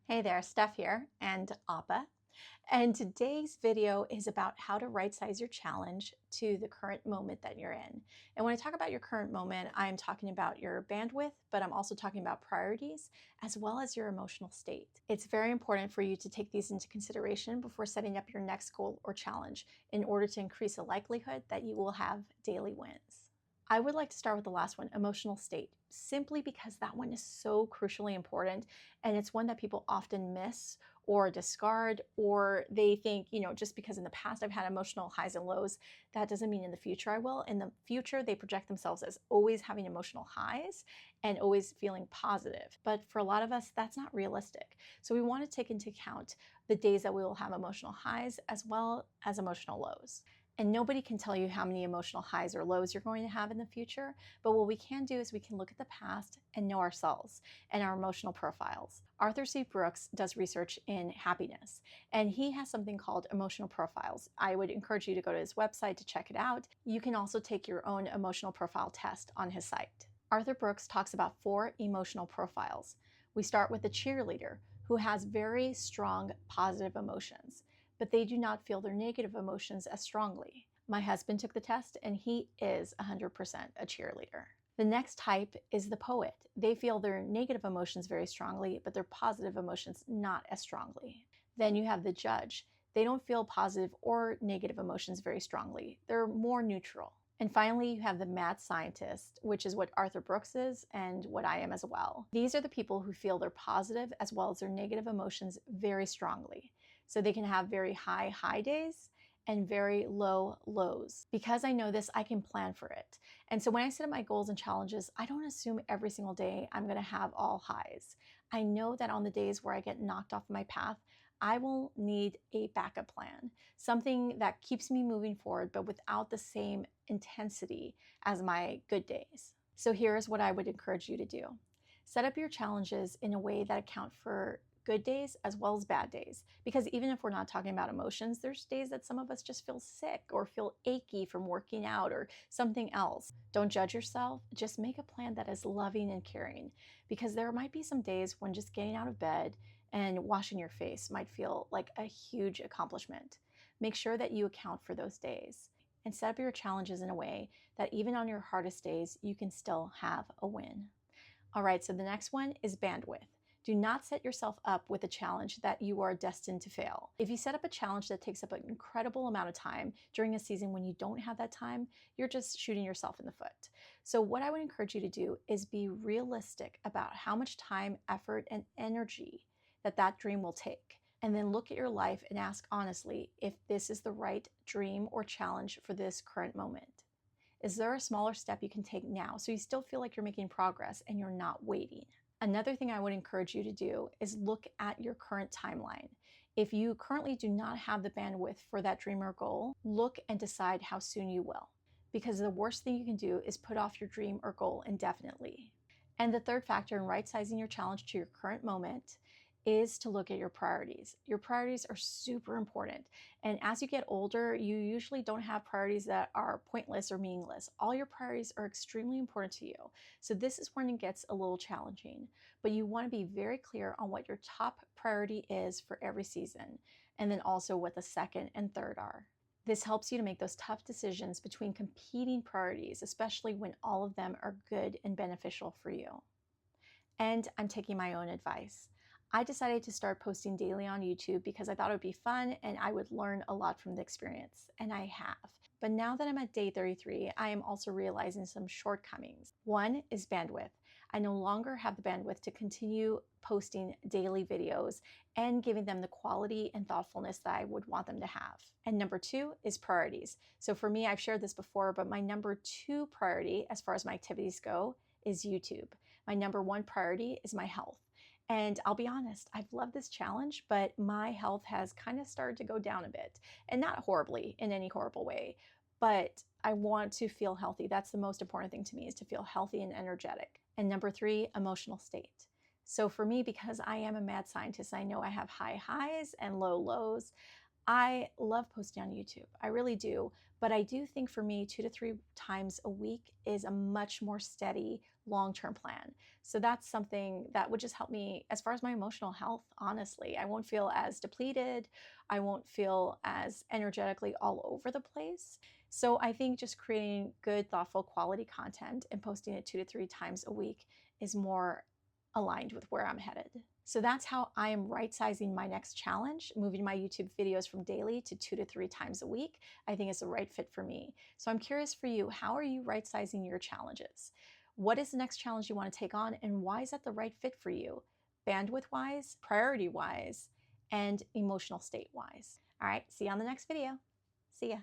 Hey there, Steph here, and Appa. And today's video is about how to right size your challenge to the current moment that you're in. And when I talk about your current moment, I'm talking about your bandwidth, but I'm also talking about priorities as well as your emotional state. It's very important for you to take these into consideration before setting up your next goal or challenge in order to increase the likelihood that you will have daily wins. I would like to start with the last one, emotional state, simply because that one is so crucially important and it's one that people often miss or discard, or they think, just because in the past I've had emotional highs and lows, that doesn't mean in the future I will. In the future, they project themselves as always having emotional highs and always feeling positive. But for a lot of us, that's not realistic. So we want to take into account the days that we will have emotional highs as well as emotional lows. And nobody can tell you how many emotional highs or lows you're going to have in the future. But what we can do is we can look at the past and know ourselves and our emotional profiles. Arthur C. Brooks does research in happiness, and he has something called emotional profiles. I would encourage you to go to his website to check it out. You can also take your own emotional profile test on his site. Arthur Brooks talks about 4 emotional profiles. We start with the cheerleader, who has very strong positive emotions, but they do not feel their negative emotions as strongly. My husband took the test and he is 100% a cheerleader. The next type is the poet. They feel their negative emotions very strongly, but their positive emotions not as strongly. Then you have the judge. They don't feel positive or negative emotions very strongly. They're more neutral. And finally, you have the mad scientist, which is what Arthur Brooks is and what I am as well. These are the people who feel their positive as well as their negative emotions very strongly. So they can have very high days and very low lows. Because I know this, I can plan for it. And so when I set up my goals and challenges, I don't assume every single day I'm going to have all highs. I know that on the days where I get knocked off my path, I will need a backup plan, something that keeps me moving forward, but without the same intensity as my good days. So here's what I would encourage you to do. Set up your challenges in a way that account for good days as well as bad days. Because even if we're not talking about emotions, there's days that some of us just feel sick or feel achy from working out or something else. Don't judge yourself. Just make a plan that is loving and caring, because there might be some days when just getting out of bed and washing your face might feel like a huge accomplishment. Make sure that you account for those days and set up your challenges in a way that even on your hardest days, you can still have a win. All right, so the next one is bandwidth. Do not set yourself up with a challenge that you are destined to fail. If you set up a challenge that takes up an incredible amount of time during a season when you don't have that time, you're just shooting yourself in the foot. So what I would encourage you to do is be realistic about how much time, effort, and energy that dream will take. And then look at your life and ask honestly if this is the right dream or challenge for this current moment. Is there a smaller step you can take now so you still feel like you're making progress and you're not waiting? Another thing I would encourage you to do is look at your current timeline. If you currently do not have the bandwidth for that dream or goal, look and decide how soon you will. Because the worst thing you can do is put off your dream or goal indefinitely. And the third factor in right sizing your challenge to your current moment is to look at your priorities. Your priorities are super important. And as you get older, you usually don't have priorities that are pointless or meaningless. All your priorities are extremely important to you. So this is when it gets a little challenging. But you want to be very clear on what your top priority is for every season, and then also what the second and third are. This helps you to make those tough decisions between competing priorities, especially when all of them are good and beneficial for you. And I'm taking my own advice. I decided to start posting daily on YouTube because I thought it would be fun and I would learn a lot from the experience, and I have. But now that I'm at day 33, I am also realizing some shortcomings. One is bandwidth. I no longer have the bandwidth to continue posting daily videos and giving them the quality and thoughtfulness that I would want them to have. And number 2 is priorities. So for me, I've shared this before, but my number 2 priority as far as my activities go is YouTube. My number 1 priority is my health. And I'll be honest, I've loved this challenge, but my health has kind of started to go down a bit, and not horribly in any horrible way, but I want to feel healthy. That's the most important thing to me, is to feel healthy and energetic. And number 3, emotional state. So for me, because I am a mad scientist, I know I have high highs and low lows. I love posting on YouTube. I really do. But I do think for me, 2 to 3 times a week is a much more steady, long-term plan. So that's something that would just help me as far as my emotional health, honestly. I won't feel as depleted. I won't feel as energetically all over the place. So I think just creating good, thoughtful, quality content and posting it 2 to 3 times a week is more aligned with where I'm headed. So that's how I am right-sizing my next challenge, moving my YouTube videos from daily to 2 to 3 times a week. I think it's the right fit for me. So I'm curious for you, how are you right-sizing your challenges? What is the next challenge you want to take on, and why is that the right fit for you? Bandwidth-wise, priority-wise, and emotional state-wise. All right, see you on the next video. See ya.